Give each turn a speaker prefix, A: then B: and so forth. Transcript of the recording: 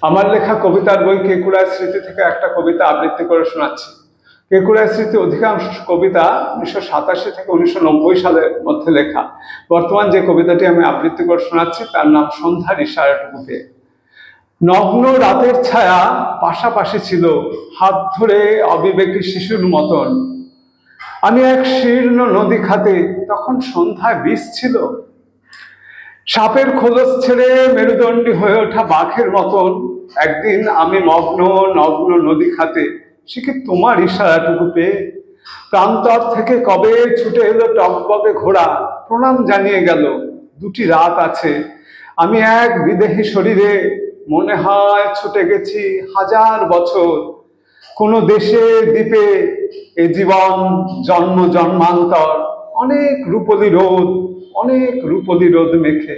A: আমার লেখা কবিতার বই কেকুড়ার স্মৃতি থেকে একটা কবিতা আবৃত্তি করে শোনাচ্ছি। কেকুড়ার স্মৃতি অধিকাংশ কবিতা 1987 থেকে 1990 সালের মধ্যে লেখা। বর্তমান যে কবিতাটি আমি আবৃত্তি করে শোনাচ্ছি তার নাম সন্ধ্যার ইশারাটুকু পেয়ে। নগ্ন রাতের ছায়া পাশাপাশি ছিল, হাত ধরে অবিবেকী শিশুর মতন। আমি এক শীর্ণ নদী খাতে, তখন সন্ধ্যায় বিষ ছিল। সাপের খোলস ছেড়ে মেরুদণ্ডী হয়ে ওঠা বাঘের মতন একদিন আমি নগ্ন নদী খাতে, সে কি তোমার ইশারাটুকু পেয়ে। প্রান্তর থেকে কবে ছুটে এলো টকবগে ঘোড়া, প্রণাম জানিয়ে গেল। দুটি রাত আছে, আমি এক বিদেহী শরীরে, মনে হয় ছুটে গেছি হাজার বছর। কোনো দেশে দ্বীপে এ জীবন জন্ম জন্মান্তর, অনেক রূপলি রোদ মেখে।